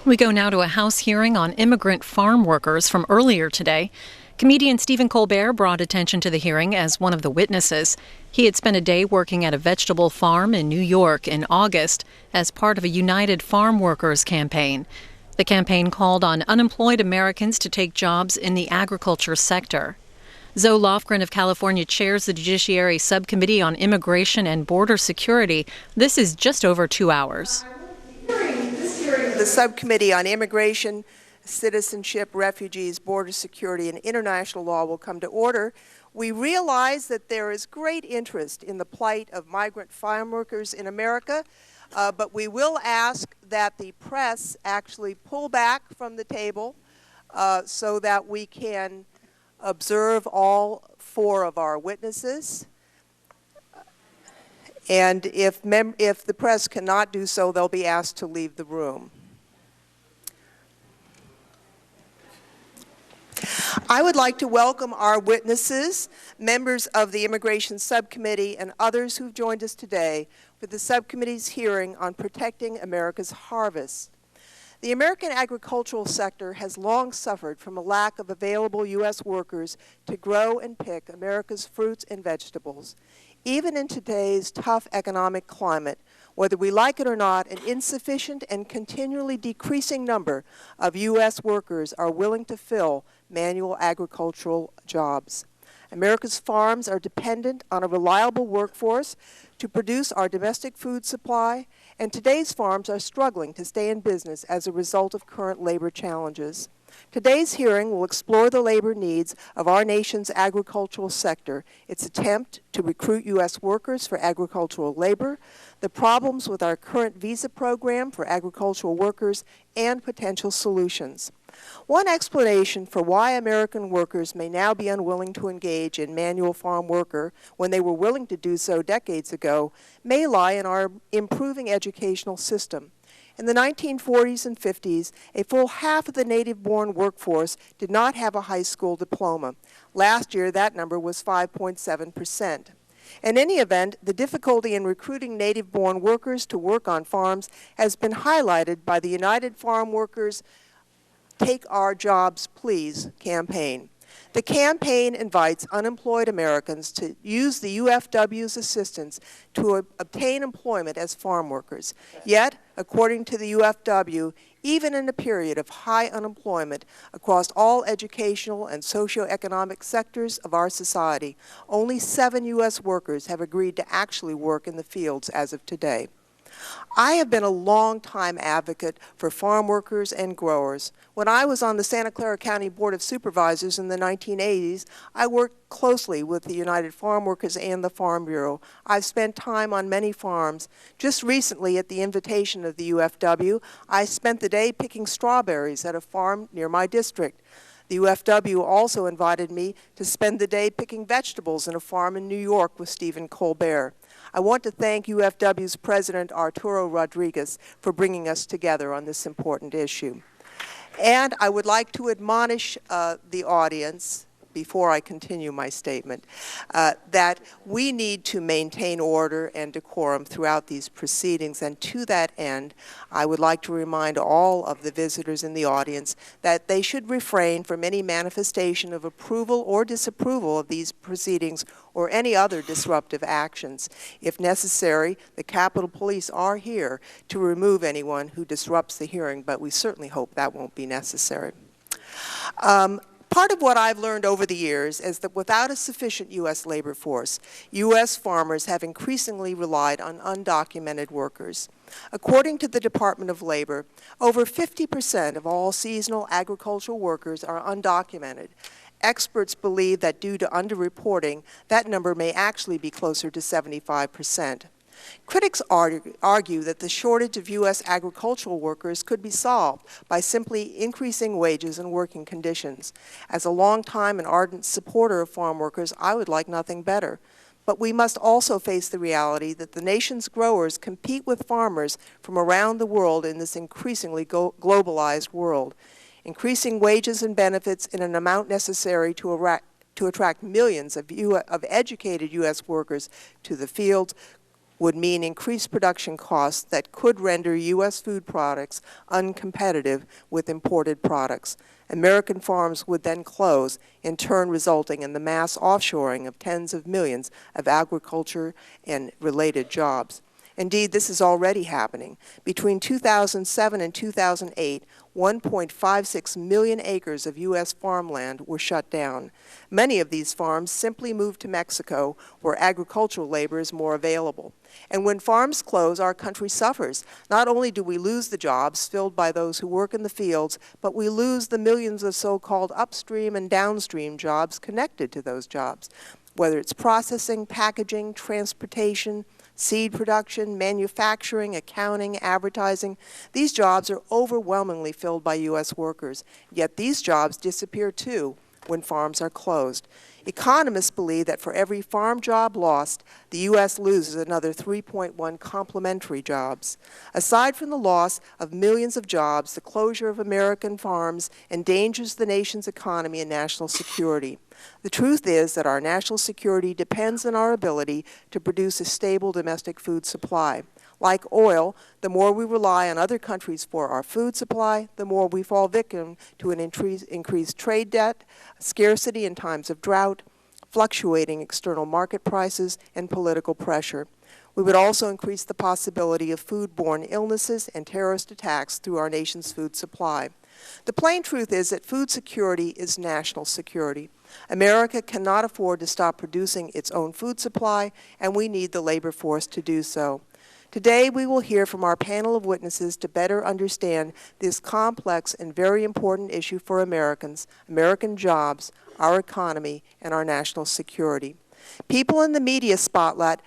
We go now to a House hearing on immigrant farm workers from earlier today. Comedian Stephen Colbert brought attention to the hearing as one of the witnesses. He had spent a day working at a vegetable farm in New York in August as part of a United Farm Workers campaign. The campaign called on unemployed Americans to take jobs in the agriculture sector. Zoe Lofgren of California chairs the Judiciary Subcommittee on Immigration and Border Security. This is just over 2 hours. The Subcommittee on Immigration, Citizenship, Refugees, Border Security, and International Law will come to order. We realize that there is great interest in the plight of migrant farm workers in America, but we will ask that the press actually pull back from the table so that we can observe all four of our witnesses. And if the press cannot do so, they'll be asked to leave the room. I would like to welcome our witnesses, members of the Immigration Subcommittee, and others who've joined us today for the Subcommittee's hearing on protecting America's harvest. The American agricultural sector has long suffered from a lack of available U.S. workers to grow and pick America's fruits and vegetables. Even in today's tough economic climate, whether we like it or not, an insufficient and continually decreasing number of U.S. workers are willing to fill manual agricultural jobs. America's farms are dependent on a reliable workforce to produce our domestic food supply, and today's farms are struggling to stay in business as a result of current labor challenges. Today's hearing will explore the labor needs of our nation's agricultural sector, its attempt to recruit U.S. workers for agricultural labor, the problems with our current visa program for agricultural workers, and potential solutions. One explanation for why American workers may now be unwilling to engage in manual farm worker when they were willing to do so decades ago may lie in our improving educational system. In the 1940s and 50s, a full half of the native-born workforce did not have a high school diploma. Last year, that number was 5.7%. In any event, the difficulty in recruiting native-born workers to work on farms has been highlighted by the United Farm Workers Take Our Jobs, Please campaign. The campaign invites unemployed Americans to use the UFW's assistance to obtain employment as farm workers. Yet, according to the UFW, even in a period of high unemployment across all educational and socioeconomic sectors of our society, only 7 U.S. workers have agreed to actually work in the fields as of today. I have been a long-time advocate for farm workers and growers. When I was on the Santa Clara County Board of Supervisors in the 1980s, I worked closely with the United Farm Workers and the Farm Bureau. I've spent time on many farms. Just recently, at the invitation of the UFW, I spent the day picking strawberries at a farm near my district. The UFW also invited me to spend the day picking vegetables in a farm in New York with Stephen Colbert. I want to thank UFW's President Arturo Rodriguez for bringing us together on this important issue. And I would like to admonish the audience, before I continue my statement, that we need to maintain order and decorum throughout these proceedings. And to that end, I would like to remind all of the visitors in the audience that they should refrain from any manifestation of approval or disapproval of these proceedings or any other disruptive actions. If necessary, the Capitol Police are here to remove anyone who disrupts the hearing, but we certainly hope that won't be necessary. Part of what I've learned over the years is that without a sufficient U.S. labor force, U.S. farmers have increasingly relied on undocumented workers. According to the Department of Labor, over 50% of all seasonal agricultural workers are undocumented. Experts believe that due to underreporting, that number may actually be closer to 75%. Critics argue that the shortage of U.S. agricultural workers could be solved by simply increasing wages and working conditions. As a longtime and ardent supporter of farm workers, I would like nothing better. But we must also face the reality that the nation's growers compete with farmers from around the world in this increasingly globalized world. Increasing wages and benefits in an amount necessary to attract millions of educated U.S. workers to the fields would mean increased production costs that could render U.S. food products uncompetitive with imported products. American farms would then close, in turn resulting in the mass offshoring of tens of millions of agriculture and related jobs. Indeed, this is already happening. Between 2007 and 2008, 1.56 million acres of U.S. farmland were shut down. Many of these farms simply moved to Mexico, where agricultural labor is more available. And when farms close, our country suffers. Not only do we lose the jobs filled by those who work in the fields, but we lose the millions of so-called upstream and downstream jobs connected to those jobs, whether it's processing, packaging, transportation, seed production, manufacturing, accounting, advertising. These jobs are overwhelmingly filled by U.S. workers, yet these jobs disappear too when farms are closed. Economists believe that for every farm job lost, the U.S. loses another 3.1 complementary jobs. Aside from the loss of millions of jobs, the closure of American farms endangers the nation's economy and national security. The truth is that our national security depends on our ability to produce a stable domestic food supply. Like oil, the more we rely on other countries for our food supply, the more we fall victim to an increased trade debt, scarcity in times of drought, fluctuating external market prices, and political pressure. We would also increase the possibility of foodborne illnesses and terrorist attacks through our nation's food supply. The plain truth is that food security is national security. America cannot afford to stop producing its own food supply, and we need the labor force to do so. Today, we will hear from our panel of witnesses to better understand this complex and very important issue for Americans, American jobs, our economy, and our national security. People in the media spotlight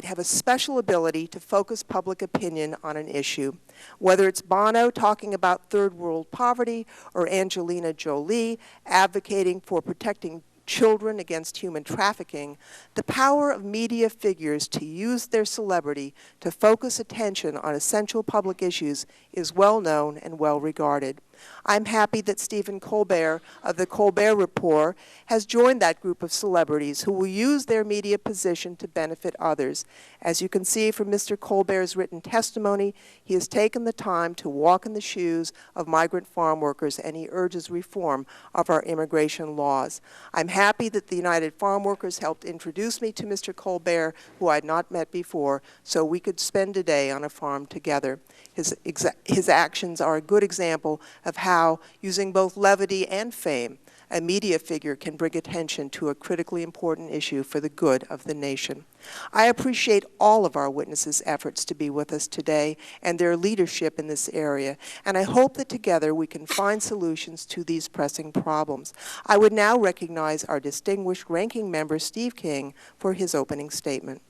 have a special ability to focus public opinion on an issue. Whether it's Bono talking about third world poverty or Angelina Jolie advocating for protecting children against human trafficking, the power of media figures to use their celebrity to focus attention on essential public issues is well known and well regarded. I'm happy that Stephen Colbert of the Colbert Report has joined that group of celebrities who will use their media position to benefit others. As you can see from Mr. Colbert's written testimony, he has taken the time to walk in the shoes of migrant farm workers, and he urges reform of our immigration laws. I'm happy that the United Farm Workers helped introduce me to Mr. Colbert, who I had not met before, so we could spend a day on a farm together. His actions are a good example of how, using both levity and fame, a media figure can bring attention to a critically important issue for the good of the nation. I appreciate all of our witnesses' efforts to be with us today and their leadership in this area, and I hope that together we can find solutions to these pressing problems. I would now recognize our distinguished ranking member, Steve King, for his opening statement.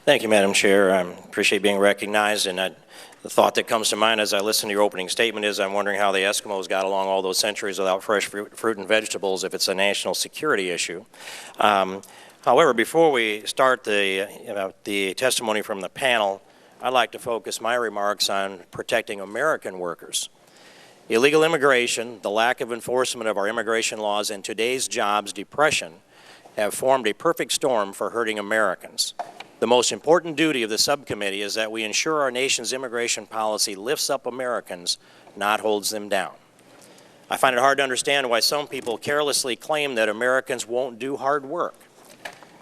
Thank you, Madam Chair. I appreciate being recognized, and the thought that comes to mind as I listen to your opening statement is I'm wondering how the Eskimos got along all those centuries without fresh fruit and vegetables if it's a national security issue. However, before we start the testimony from the panel, I'd like to focus my remarks on protecting American workers. Illegal immigration, the lack of enforcement of our immigration laws, and today's jobs depression have formed a perfect storm for hurting Americans. The most important duty of the subcommittee is that we ensure our nation's immigration policy lifts up Americans, not holds them down. I find it hard to understand why some people carelessly claim that Americans won't do hard work.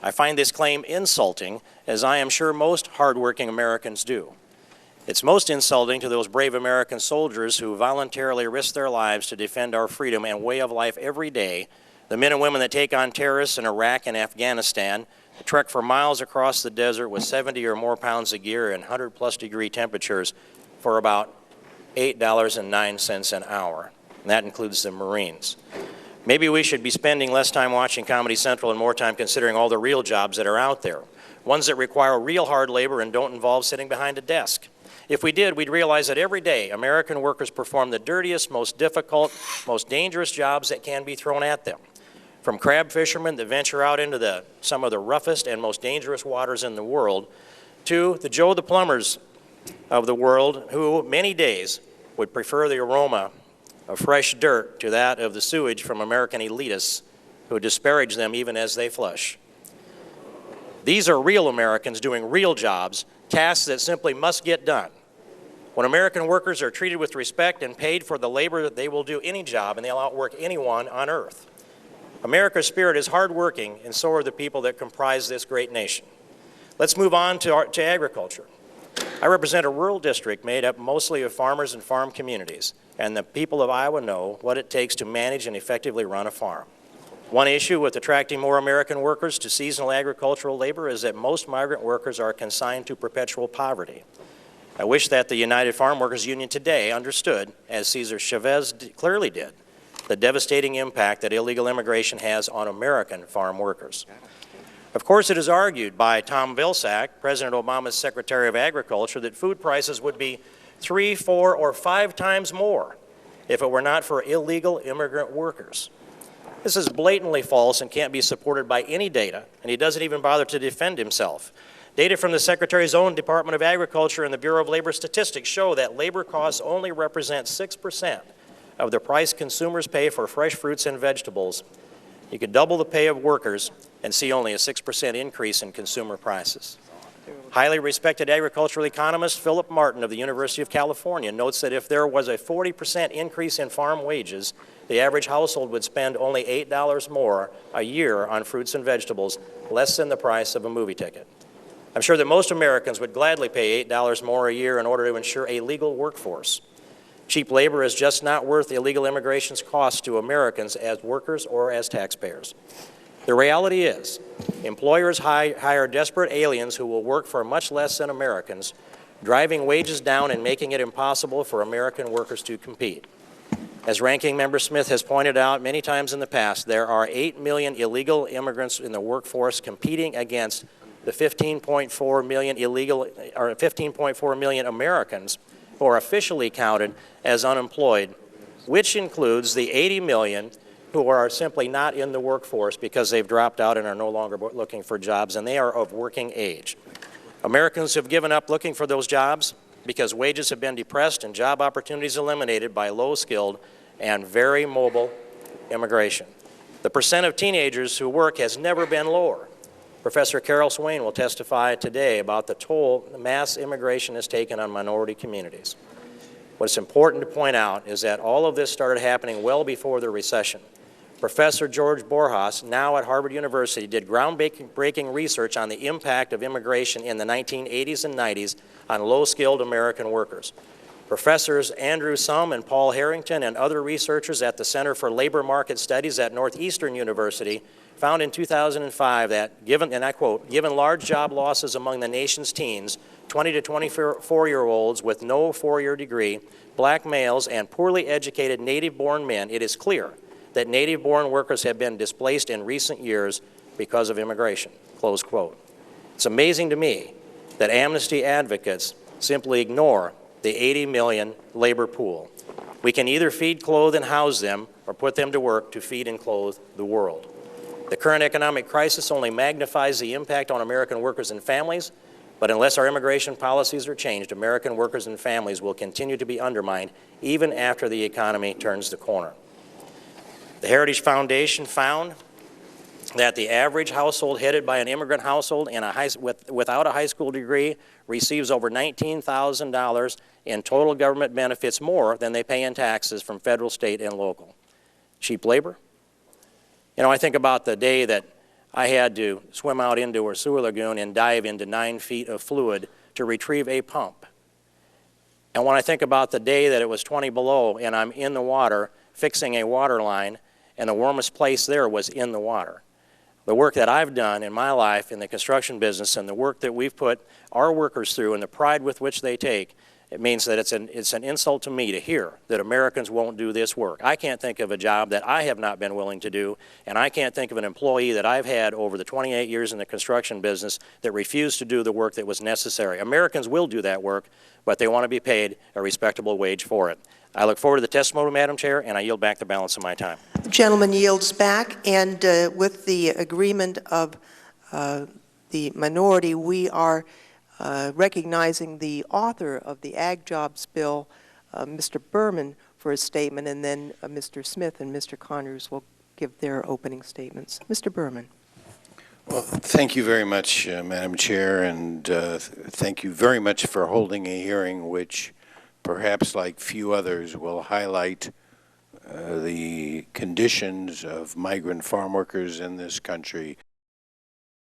I find this claim insulting, as I am sure most hardworking Americans do. It's most insulting to those brave American soldiers who voluntarily risk their lives to defend our freedom and way of life every day, the men and women that take on terrorists in Iraq and Afghanistan, trek for miles across the desert with 70 or more pounds of gear and 100+ degree temperatures for about $8.09 an hour. And that includes the Marines. Maybe we should be spending less time watching Comedy Central and more time considering all the real jobs that are out there, ones that require real hard labor and don't involve sitting behind a desk. If we did, we'd realize that every day American workers perform the dirtiest, most difficult, most dangerous jobs that can be thrown at them. From crab fishermen that venture out into some of the roughest and most dangerous waters in the world, to the Joe the Plumbers of the world, who many days would prefer the aroma of fresh dirt to that of the sewage from American elitists who disparage them even as they flush. These are real Americans doing real jobs, tasks that simply must get done. When American workers are treated with respect and paid for the labor, they will do any job and they'll outwork anyone on earth. America's spirit is hardworking, and so are the people that comprise this great nation. Let's move on to agriculture. I represent a rural district made up mostly of farmers and farm communities, and the people of Iowa know what it takes to manage and effectively run a farm. One issue with attracting more American workers to seasonal agricultural labor is that most migrant workers are consigned to perpetual poverty. I wish that the United Farm Workers Union today understood, as Cesar Chavez clearly did, the devastating impact that illegal immigration has on American farm workers. Of course, it is argued by Tom Vilsack, President Obama's Secretary of Agriculture, that food prices would be 3, 4, or 5 times more if it were not for illegal immigrant workers. This is blatantly false and can't be supported by any data, and he doesn't even bother to defend himself. Data from the Secretary's own Department of Agriculture and the Bureau of Labor Statistics show that labor costs only represent 6% of the price consumers pay for fresh fruits and vegetables. You could double the pay of workers and see only a 6% increase in consumer prices. Highly respected agricultural economist Philip Martin of the University of California notes that if there was a 40% increase in farm wages, the average household would spend only $8 more a year on fruits and vegetables, less than the price of a movie ticket. I'm sure that most Americans would gladly pay $8 more a year in order to ensure a legal workforce. Cheap labor is just not worth illegal immigration's cost to Americans as workers or as taxpayers. The reality is, employers hire desperate aliens who will work for much less than Americans, driving wages down and making it impossible for American workers to compete. As Ranking Member Smith has pointed out many times in the past, there are 8 million illegal immigrants in the workforce competing against the 15.4 million Americans who are officially counted as unemployed, which includes the 80 million who are simply not in the workforce because they've dropped out and are no longer looking for jobs, and they are of working age. Americans have given up looking for those jobs because wages have been depressed and job opportunities eliminated by low-skilled and very mobile immigration. The percent of teenagers who work has never been lower. Professor Carol Swain will testify today about the toll mass immigration has taken on minority communities. What's important to point out is that all of this started happening well before the recession. Professor George Borjas, now at Harvard University, did groundbreaking research on the impact of immigration in the 1980s and 90s on low-skilled American workers. Professors Andrew Sum and Paul Harrington and other researchers at the Center for Labor Market Studies at Northeastern University found in 2005 that, given, and I quote, given large job losses among the nation's teens, 20 to 24-year-olds with no four-year degree, black males, and poorly educated native-born men, it is clear that native-born workers have been displaced in recent years because of immigration, close quote. It's amazing to me that amnesty advocates simply ignore the 80 million labor pool. We can either feed, clothe, and house them, or put them to work to feed and clothe the world. The current economic crisis only magnifies the impact on American workers and families, but unless our immigration policies are changed, American workers and families will continue to be undermined even after the economy turns the corner. The Heritage Foundation found that the average household headed by an immigrant household and without a high school degree receives over $19,000 in total government benefits more than they pay in taxes from federal, state, and local. Cheap labor? You know, I think about the day that I had to swim out into a sewer lagoon and dive into 9 feet of fluid to retrieve a pump. And when I think about the day that it was 20 below and I'm in the water fixing a water line, and the warmest place there was in the water. The work that I've done in my life in the construction business and the work that we've put our workers through and the pride with which they take, it means that it's an insult to me to hear that Americans won't do this work. I can't think of a job that I have not been willing to do, and I can't think of an employee that I've had over the 28 years in the construction business that refused to do the work that was necessary. Americans will do that work, but they want to be paid a respectable wage for it. I look forward to the testimony, Madam Chair, and I yield back the balance of my time. The gentleman yields back, and with the agreement of the minority, we are recognizing the author of the Ag Jobs Bill, Mr. Berman, for a statement, and then Mr. Smith and Mr. Connors will give their opening statements. Mr. Berman. Well, thank you very much, Madam Chair, and thank you very much for holding a hearing which, perhaps like few others, will highlight the conditions of migrant farm workers in this country